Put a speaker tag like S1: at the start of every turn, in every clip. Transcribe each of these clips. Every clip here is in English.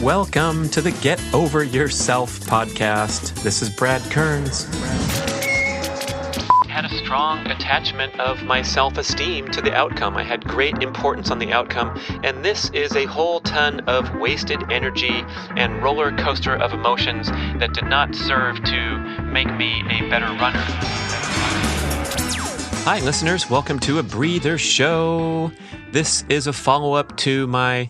S1: Welcome to the Get Over Yourself podcast. This is Brad Kearns. I had a strong attachment of my self-esteem to the outcome. I had great importance on the outcome, and this is a whole ton of wasted energy and roller coaster of emotions that did not serve to make me a better runner. Hi, listeners. Welcome to a breather show. This is a follow-up to my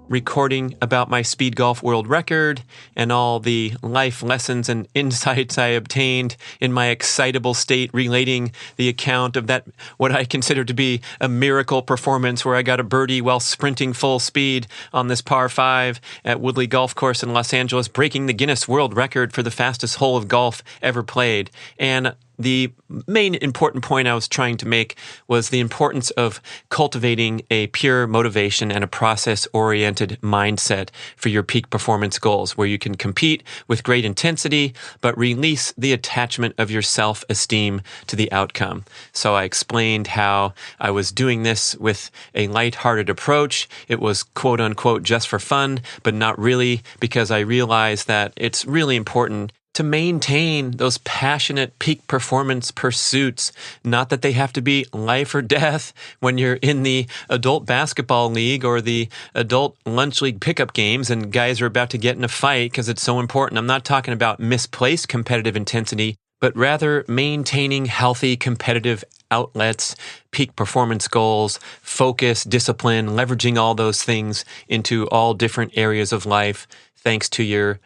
S1: recording about my Speedgolf world record and all the life lessons and insights I obtained in my excitable state relating the account of that, what I consider to be a miracle performance where I got a birdie while sprinting full speed on this par 5 at Woodley Golf Course in Los Angeles, breaking the Guinness world record for the fastest hole of golf ever played. And the main important point I was trying to make was the importance of cultivating a pure motivation and a process-oriented mindset for your peak performance goals, where you can compete with great intensity, but release the attachment of your self-esteem to the outcome. So I explained how I was doing this with a lighthearted approach. It was quote-unquote just for fun, but not really, because I realized that it's really important to maintain those passionate peak performance pursuits. Not that they have to be life or death when you're in the adult basketball league or the adult lunch league pickup games and guys are about to get in a fight because it's so important. I'm not talking about misplaced competitive intensity, but rather maintaining healthy competitive outlets, peak performance goals, focus, discipline, leveraging all those things into all different areas of life thanks to your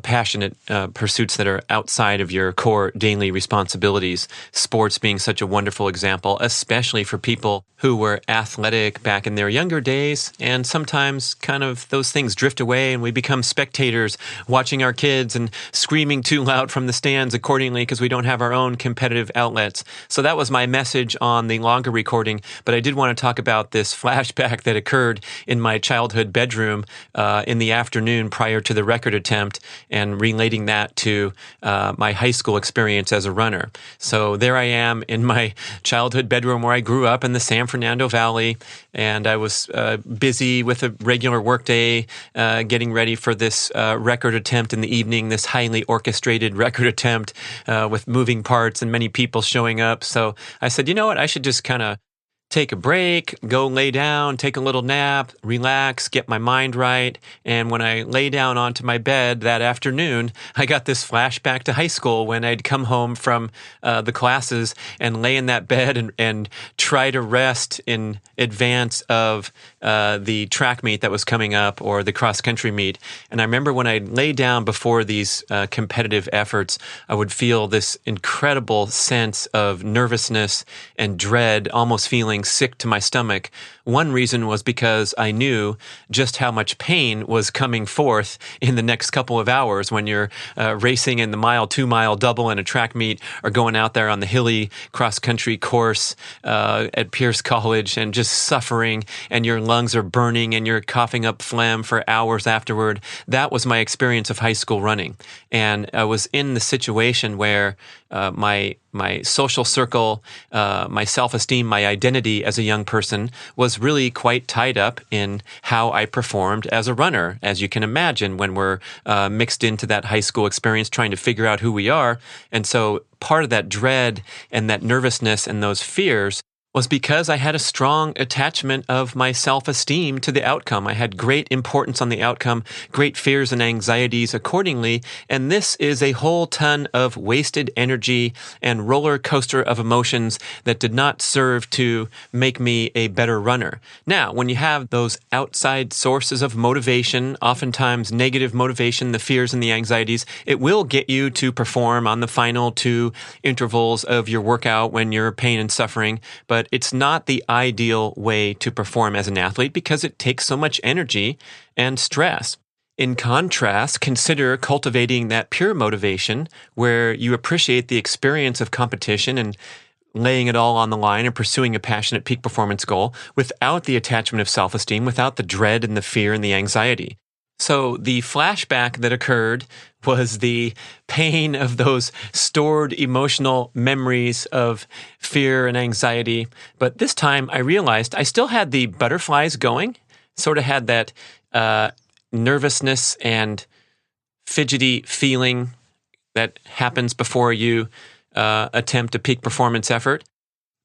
S1: passionate pursuits that are outside of your core daily responsibilities. Sports being such a wonderful example, especially for people who were athletic back in their younger days, and sometimes kind of those things drift away and we become spectators watching our kids and screaming too loud from the stands accordingly because we don't have our own competitive outlets. So that was my message on the longer recording, but I did want to talk about this flashback that occurred in my childhood bedroom in the afternoon prior to the record attempt, and relating that to my high school experience as a runner. So there I am in my childhood bedroom where I grew up in the San Fernando Valley, and I was busy with a regular workday, getting ready for this record attempt in the evening, this highly orchestrated record attempt with moving parts and many people showing up. So I said, you know what, I should just kind of take a break, go lay down, take a little nap, relax, get my mind right. And when I lay down onto my bed that afternoon, I got this flashback to high school when I'd come home from the classes and lay in that bed and try to rest in advance of the track meet that was coming up or the cross-country meet. And I remember when I lay down before these competitive efforts, I would feel this incredible sense of nervousness and dread, almost feeling sick to my stomach. One reason was because I knew just how much pain was coming forth in the next couple of hours when you're racing in the 2-mile double in a track meet or going out there on the hilly cross-country course at Pierce College and just suffering, and your lungs are burning and you're coughing up phlegm for hours afterward. That was my experience of high school running. And I was in the situation where my social circle, my self-esteem, my identity as a young person was really quite tied up in how I performed as a runner, as you can imagine when we're mixed into that high school experience trying to figure out who we are. And so part of that dread and that nervousness and those fears was because I had a strong attachment of my self-esteem to the outcome. I had great importance on the outcome, great fears and anxieties accordingly, and this is a whole ton of wasted energy and roller coaster of emotions that did not serve to make me a better runner. Now, when you have those outside sources of motivation, oftentimes negative motivation, the fears and the anxieties, it will get you to perform on the final 2 intervals of your workout when you're pain and suffering, but it's not the ideal way to perform as an athlete because it takes so much energy and stress. In contrast, consider cultivating that pure motivation where you appreciate the experience of competition and laying it all on the line and pursuing a passionate peak performance goal without the attachment of self-esteem, without the dread and the fear and the anxiety. So the flashback that occurred was the pain of those stored emotional memories of fear and anxiety. But this time I realized I still had the butterflies going, sort of had that nervousness and fidgety feeling that happens before you attempt a peak performance effort.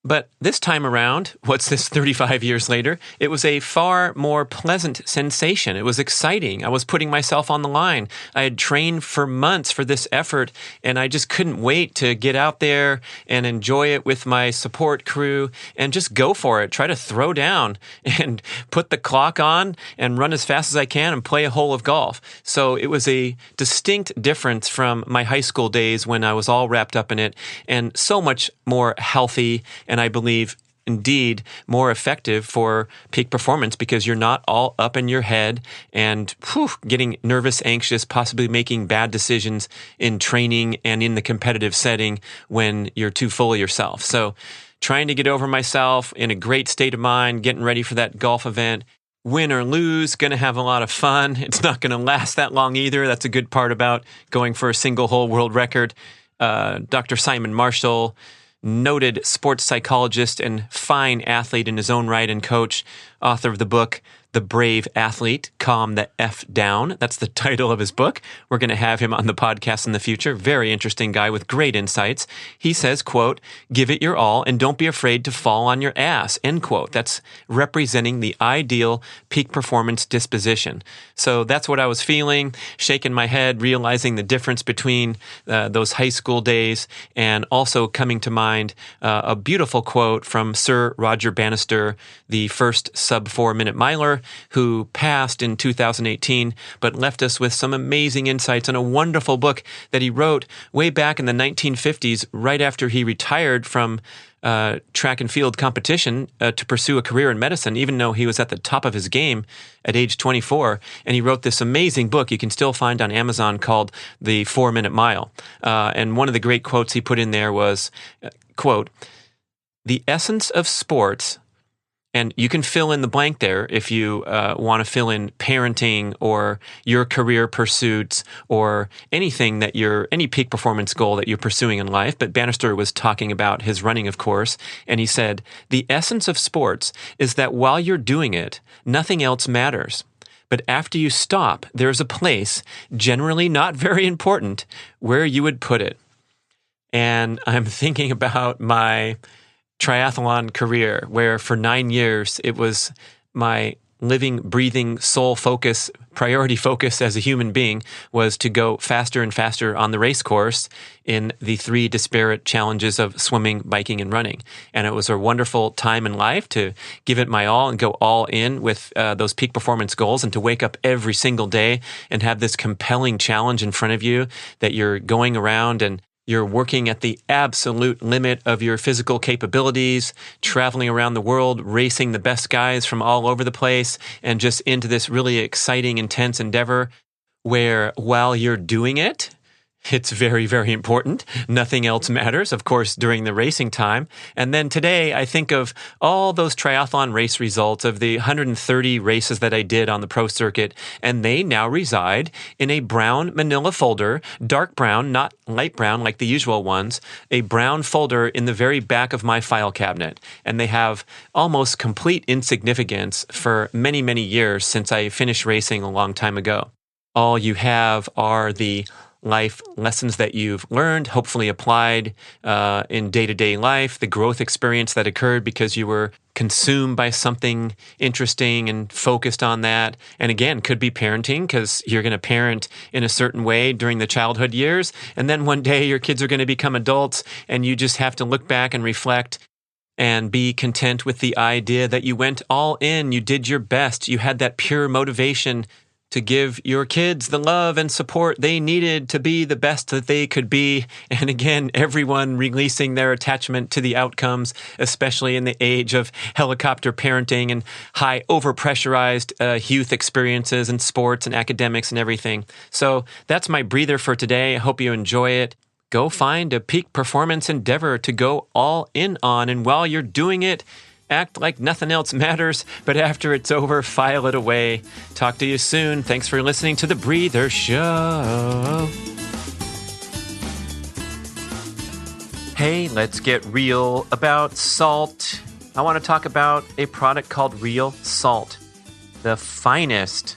S1: But this time around, what's this 35 years later, it was a far more pleasant sensation. It was exciting. I was putting myself on the line. I had trained for months for this effort, and I just couldn't wait to get out there and enjoy it with my support crew and just go for it. Try to throw down and put the clock on and run as fast as I can and play a hole of golf. So it was a distinct difference from my high school days when I was all wrapped up in it, and so much more healthy and I believe, indeed, more effective for peak performance because you're not all up in your head and getting nervous, anxious, possibly making bad decisions in training and in the competitive setting when you're too full of yourself. So trying to get over myself in a great state of mind, getting ready for that golf event. Win or lose, going to have a lot of fun. It's not going to last that long either. That's a good part about going for a single hole world record. Dr. Simon Marshall, noted sports psychologist and fine athlete in his own right and coach, author of the book, The Brave Athlete, Calm the F Down. That's the title of his book. We're going to have him on the podcast in the future. Very interesting guy with great insights. He says, quote, "Give it your all and don't be afraid to fall on your ass," end quote. That's representing the ideal peak performance disposition. So that's what I was feeling, shaking my head, realizing the difference between those high school days, and also coming to mind a beautiful quote from Sir Roger Bannister, the first sub-4 minute miler, who passed in 2018, but left us with some amazing insights and a wonderful book that he wrote way back in the 1950s, right after he retired from track and field competition to pursue a career in medicine, even though he was at the top of his game at age 24. And he wrote this amazing book you can still find on Amazon called The 4 Minute Mile. And one of the great quotes he put in there was, quote, "The essence of sports," and you can fill in the blank there if you want to fill in parenting or your career pursuits or anything that any peak performance goal that you're pursuing in life. But Bannister was talking about his running, of course, and he said, "The essence of sports is that while you're doing it, nothing else matters. But after you stop, there's a place, generally not very important, where you would put it." And I'm thinking about my triathlon career, where for 9 years it was my living, breathing, sole focus, priority focus as a human being was to go faster and faster on the race course in the 3 disparate challenges of swimming, biking, and running. And it was a wonderful time in life to give it my all and go all in with those peak performance goals, and to wake up every single day and have this compelling challenge in front of you that you're going around and you're working at the absolute limit of your physical capabilities, traveling around the world, racing the best guys from all over the place, and just into this really exciting, intense endeavor where while you're doing it, it's very, very important. Nothing else matters, of course, during the racing time. And then today, I think of all those triathlon race results of the 130 races that I did on the pro circuit, and they now reside in a brown manila folder, dark brown, not light brown like the usual ones, a brown folder in the very back of my file cabinet. And they have almost complete insignificance for many, many years since I finished racing a long time ago. All you have are the life lessons that you've learned, hopefully applied in day-to-day life, the growth experience that occurred because you were consumed by something interesting and focused on that. And again, could be parenting because you're going to parent in a certain way during the childhood years. And then one day your kids are going to become adults and you just have to look back and reflect and be content with the idea that you went all in, you did your best, you had that pure motivation to give your kids the love and support they needed to be the best that they could be. And again, everyone releasing their attachment to the outcomes, especially in the age of helicopter parenting and high overpressurized youth experiences and sports and academics and everything. So that's my breather for today. I hope you enjoy it. Go find a peak performance endeavor to go all in on. And while you're doing it, act like nothing else matters, but after it's over, file it away. Talk to you soon. Thanks for listening to The Breather Show. Hey, let's get real about salt. I want to talk about a product called Real Salt, the finest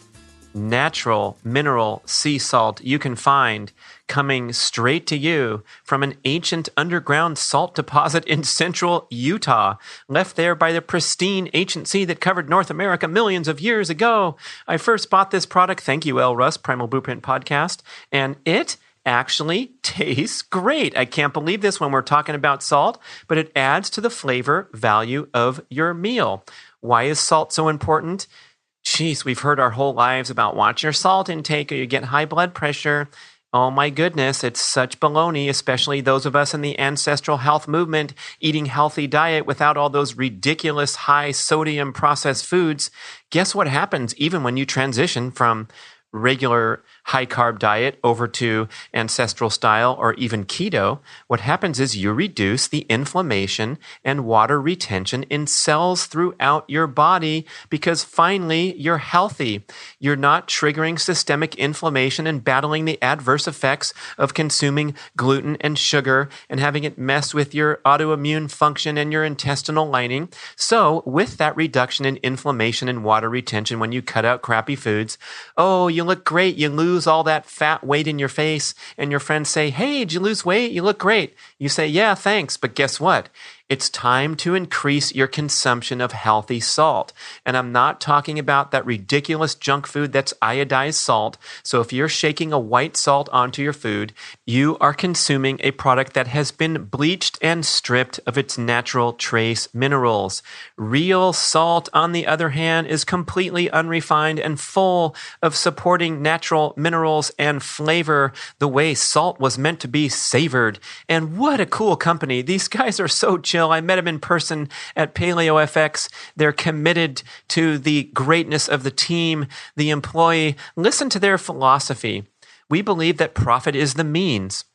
S1: natural mineral sea salt you can find, coming straight to you from an ancient underground salt deposit in central Utah, left there by the pristine ancient sea that covered North America millions of years ago. I first bought this product, thank you, L. Russ, Primal Blueprint Podcast, and it actually tastes great. I can't believe this when we're talking about salt, but it adds to the flavor value of your meal. Why is salt so important? Jeez, we've heard our whole lives about watch your salt intake or you get high blood pressure. Oh my goodness, it's such baloney, especially those of us in the ancestral health movement eating healthy diet without all those ridiculous high sodium processed foods. Guess what happens even when you transition from regular high-carb diet over to ancestral style or even keto? What happens is you reduce the inflammation and water retention in cells throughout your body because finally you're healthy. You're not triggering systemic inflammation and battling the adverse effects of consuming gluten and sugar and having it mess with your autoimmune function and your intestinal lining. So with that reduction in inflammation and water retention when you cut out crappy foods, oh, you look great. You lose all that fat weight in your face, and your friends say, hey, did you lose weight? You look great. You say, yeah, thanks. But guess what? It's time to increase your consumption of healthy salt. And I'm not talking about that ridiculous junk food that's iodized salt. So if you're shaking a white salt onto your food, you are consuming a product that has been bleached and stripped of its natural trace minerals. Real salt, on the other hand, is completely unrefined and full of supporting natural minerals and flavor the way salt was meant to be savored. And what a cool company. These guys are so chill. I met them in person at PaleoFX. They're committed to the greatness of the team, the employee. Listen to their philosophy. We believe that profit is the means,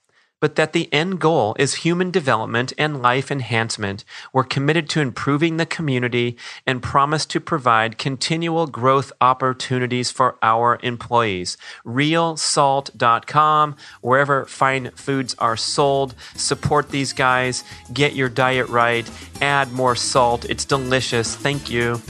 S1: but that the end goal is human development and life enhancement. We're committed to improving the community and promise to provide continual growth opportunities for our employees. Realsalt.com, wherever fine foods are sold. Support these guys. Get your diet right. Add more salt. It's delicious. Thank you.